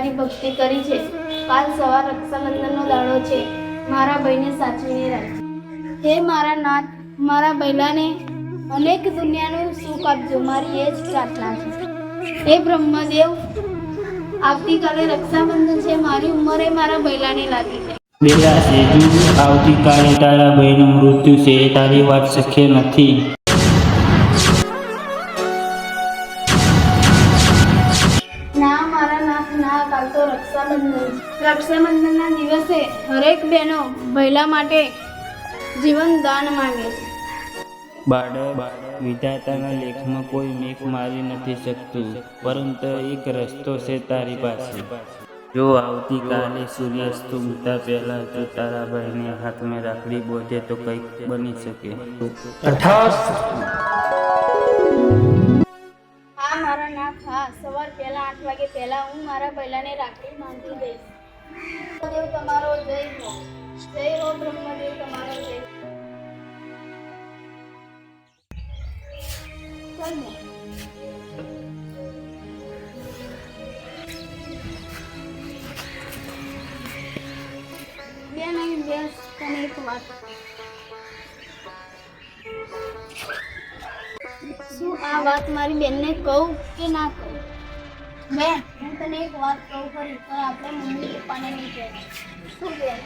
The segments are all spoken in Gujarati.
તારી ભક્તિ કરી છે. કાલ સવાર રક્ષાબંધનનો દાડો છે. મારા ભાઈને સાચવીને રાખજે. હે મારા નાથ, મારા બૈલાને અનેક દુનિયાનું સુખ આપજો. મારી એ જ પ્રાર્થના છે. હે બ્રહ્મદેવ, આવતીકાલે રક્ષાબંધન છે. મારી ઉંમરે મારા બૈલાને લાગી જાય. બેટા સેજુ, આવતીકાલે તારા ભાઈનું મૃત્યુ છે. એ તારી વાત શક્ય નથી. ના મારા નાથ, ના, કાલ તો રક્ષાબંધન છે. રક્ષાબંધનના દિવસે હરેક બહેનો બૈલા માટે જીવન દાન માંગે છે. બાળક, વિધાતાના લેખમાં કોઈ મેઘ મારી નથી શકતું, પરંતુ એક રસ્તો છે તારી પાસે. જો આવતીકાલે સૂર્યાસ્ત ઉગતા પહેલા જો તારા ભાઈને હાથમાં રાખડી બોધે તો કંઈક બની શકે. હા મારા નાથ, હા, સવાર પહેલા 8 વાગે પહેલા હું મારા બૈલાને રાખડી બાંધી દઈશ. બ્રહ્મદેવ તમારો જય હો. જય હો બ્રહ્મદેવ તમારો જય. ચાલ ને. બેન અહીં બેસ, તને એક વાત. શું આ વાત મારી બેનને કહું કે ના કહું? બેન, હું તને એક વાત કહું ખરી, પણ આપણે મમ્મી પપ્પાને નહીં કહેવાય. શું બેન?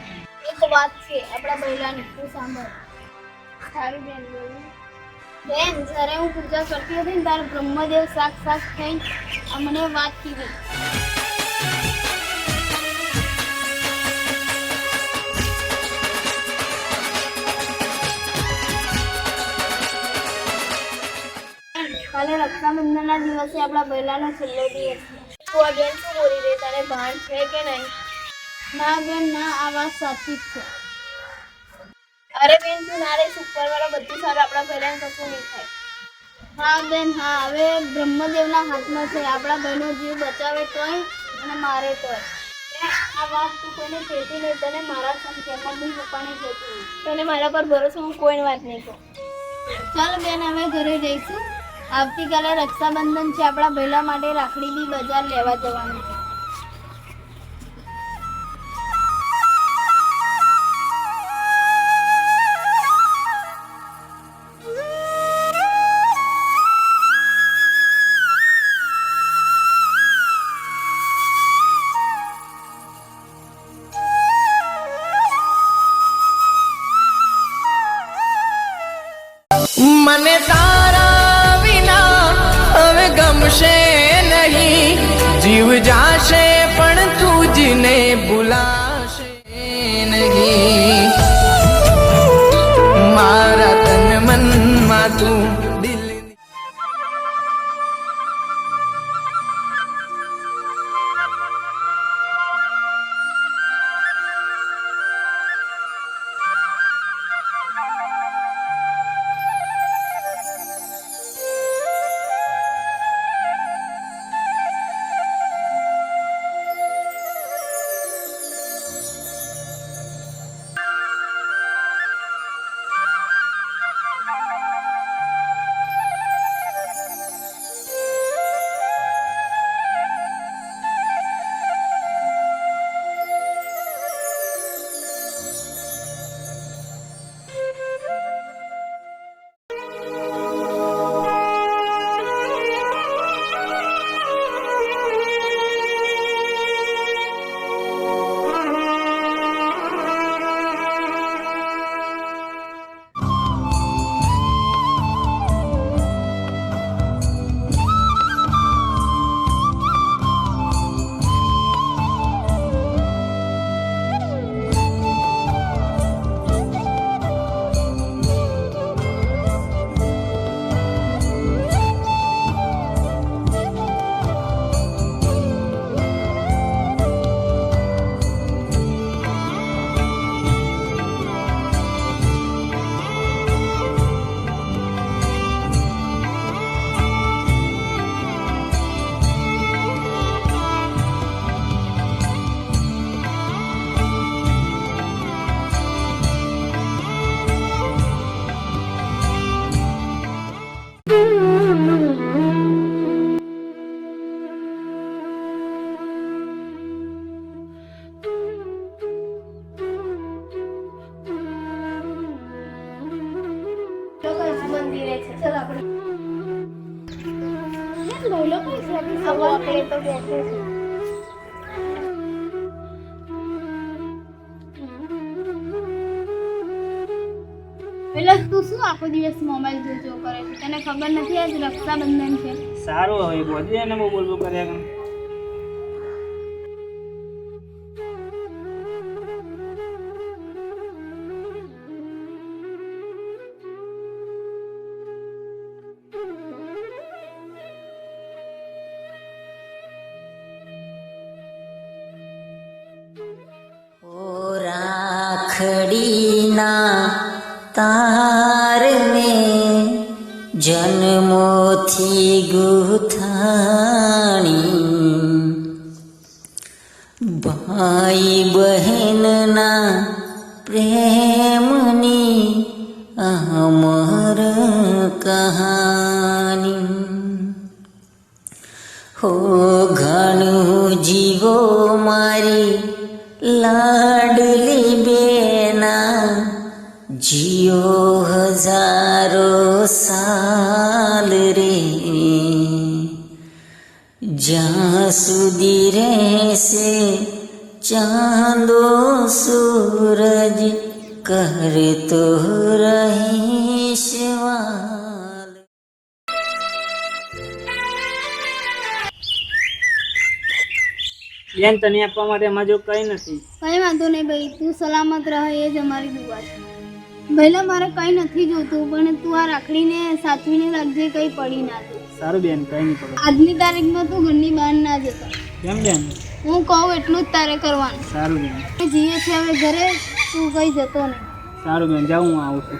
એક વાત છે આપણા બૈલાની, તું સાંભળ. સારું બેન, બોલું. બેન, જ્યારે હું પૂજા કરતી હતી ને ત્યારે બ્રહ્મદેવ સાક્ષાત થઈ અમને વાત કીધી. કાલે રક્ષાબંધનના દિવસે આપણા બૈલાનો છેલ્લો દિવસ છે. તું આ બેન શું બોલી રહી? તને ભાન છે કે નહીં? ના બેન, ના, આ વાત સાચી જ છે. અરે બેન, તું ના રહીશ. ઉપરવાળા બધું સારું, આપણા બૈલાને કશું નહીં થાય. હા બેન, હા, હવે બ્રહ્મદેવના હાથમાં છે. આપણા ભાઈનો જીવ બચાવે તોય અને મારે તોય. આ વાત તું કોઈને કહેતી નહીં. તને મારા સંગ મમ્મી પપ્પાને કહેતી નહીં. તને મારા પર ભરોસો, હું કોઈને વાત નહીં કહું. ચાલ બેન, હવે ઘરે જઈશું. આવતીકાલે રક્ષાબંધન છે. આપણા બૈલા માટે રાખડી બી બજાર લેવા જવાનું છે. મને તારા વિના હવે ગમશે નહીં. જીવ જાશે પણ તુજને ભૂલાશે નહીં. મારા તન મનમાં તું દિલ. છે. ચાલ આપણે બોલો કઈ આપણે તો બેઠે છે. એટલે તું શું આખો દિવસ મોબાઈલ જોજો કરે છે? તને ખબર નથી આજ રક્ષાબંધન છે? સારું હવે બોલી એને બહુ બોલવું કર્યા કરે. રાખડીના તારને જન્મોથી ગુથાણી ભાઈ બહેનના પ્રેમની અમર કહાની હો ઘણું જીવો મારી લાડલી બેના જીઓ હજારો સાલ રે જ્યાં સુધી રહેશે ચાંદો સૂરજ કરતો રહીશ વાલ. બેન તને આપવા માટે એમાં જો કંઈ નથી. કઈ વાંધો નહીં ભાઈ, તું સલામત રહે એ જ અમારી દુઆ છે. ભલે મારે કઈ નથી જોતું, પણ તું આ રાખડીને સાચવીને રાખજે, કઈ પડી ના જાય. સારું બેન, કંઈ નહીં પડે. આજની તારીખમાં તું ઘરની બહાર ના જતો. કેમ બેન? હું કહું એટલું જ તારે કરવાનું. સારું બેન. જીએ છે હવે ઘરે, તું કઈ જતો નહીં. સારું બેન, જાઉં હું આવું છું.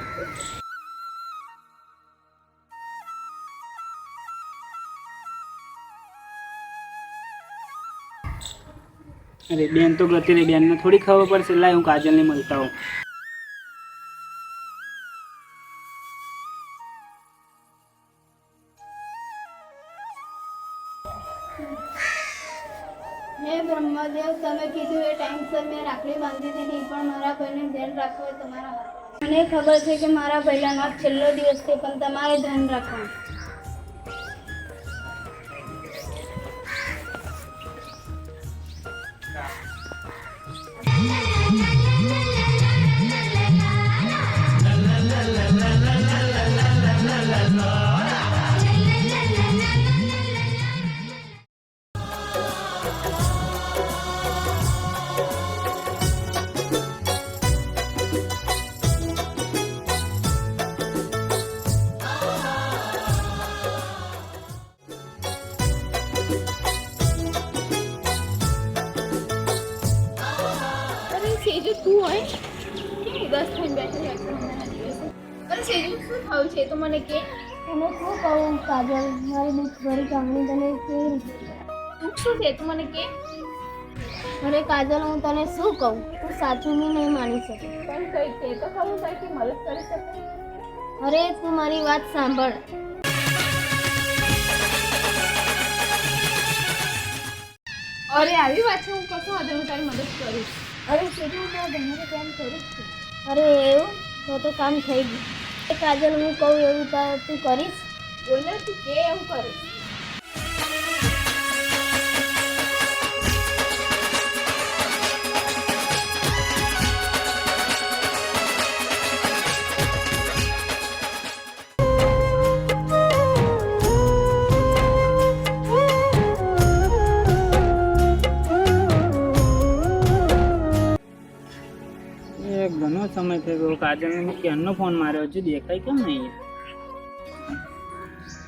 અરે બેન તો ગતી રહી, બેનને થોડી ખબર પડશે. લાય હું કાજલને મળતા હોઉં. હે બ્રહ્મદેવ, તમે કીધું એ ટાઈમસર મેં રાખડી બાંધી દીધી, પણ મારા ભાઈને ધ્યાન રાખવું એ તમારા હાથમાં. મને ખબર છે કે મારા પહેલાનો આ છેલ્લો દિવસ છે, પણ તમારે ધ્યાન રાખવાનું. સેજુ તું હોય કેમ ઉદાસ થઈને બેઠી રક્ષાબંધનના દિવસે? અરે સેજુ શું થયું છે તો મને કે. તને શું કહું કાજલ, મારી દુઃખ ભરી કામની તને કેવી રીતે? દુઃખ શું છે તું મને કે. અરે કાજલ, હું તને શું કહું, તું સાચું બી નહીં માની શકે. પણ કઈ કે તો ખરું કઈ મદદ કરી શકે. અરે તું મારી વાત સાંભળ. અરે આવી વાત છે, હું કશું આજે હું તારી મદદ કરીશ. અરે સીધું હું તારા બહેનને કામ કરું જ છું. અરે એવું તો કામ થઈ ગયું. એ કાજલ, હું કહું એવું તું કરીશ? બોલે તું કે એવું કરીશ. ઘણો સમય થઈ ગયો. કાજલને મેં ક્યારનો ફોન માર્યો, હજુ દેખાય કેમ નહીં?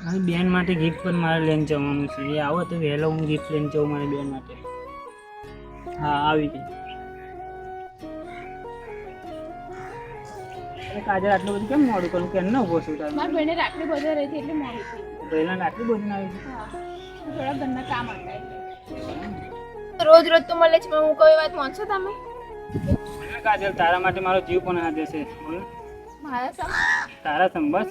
મારી બેન માટે ગિફ્ટ પણ મારે લઈને જવાનું છે. એ આવો તો વહેલો હું ગિફ્ટ લઈને જાઉં મારી બેન માટે. હા, આવી ગઈ. અરે કાજલ, આટલું બધું કેમ મોડું કરું? કેમ ના ઉભો છું તારે? મારી બહેને રાખડી બજાર રહી હતી એટલે મોડી થઈ. પહેલા આટલી બધી આવી છે. હા, થોડા ઘરના કામ હતા એટલે. રોજ રોજ તો મળે છે, પણ હું કોઈ વાત માનશો તમે? કાજલ, તારા માટે મારો જીવ પણ હાજર છે. બોલ. મારા સમ તારા સંબસ.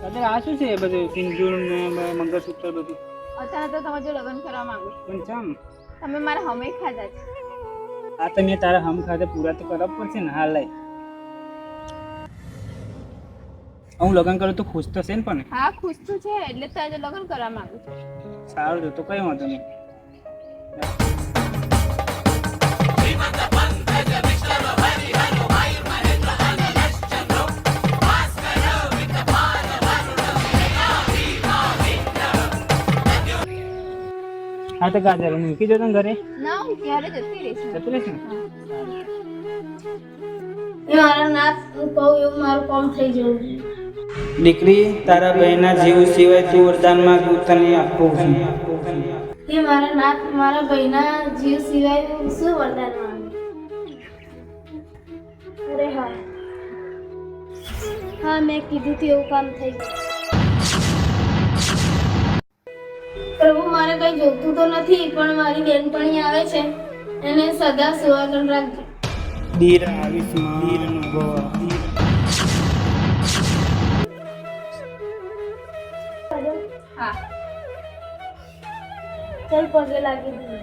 કાજલ, આ શું છે એ બધું સિંદૂર ને મંગળસૂત્ર બધું? અત્યારે તો તમારે જો લગ્ન કરવા માંગુ છું. પણ ચમ? તમે મારા હમે ખાધા છે. આ તો મેં તારા હમ ખાતે પૂરા તો કરવા પડશે ને. હાલ લઈ હું લગ્ન કરું તો ખુશ તો છે ને પણ હા ખુશ તો છે એટલે તો આજે લગ્ન કરવા માંગુ છું. સારું તો કઈ વાંધો નહીં. હા તો કાજલ હું મૂકી દો તને ઘરે ના હું ક્યારે જતી રહીશ. જતું રહીશ ને એ મારા નાથ હું કહું એવું મારું કામ થઈ જવું જોઈએ. દીકરી તારા બહેના જીવ સિવાય તું વરદાન માંગ હું તને આપું છું. એ મારા નાથ મારા ભાઈના જીવ સિવાય હું શું વરદાન માંગુ? અરે હા હા મેં કીધું હતું એવું કામ થઈ ગયું. પ્રભુ મારે કઈ જોતું તો નથી પણ મારી બેનપણી આવે છે એને સદા સુહાગણ રાખજો. ધીર આયુષ્માન ભવ. હા ચલ પગે લાગી દઈએ.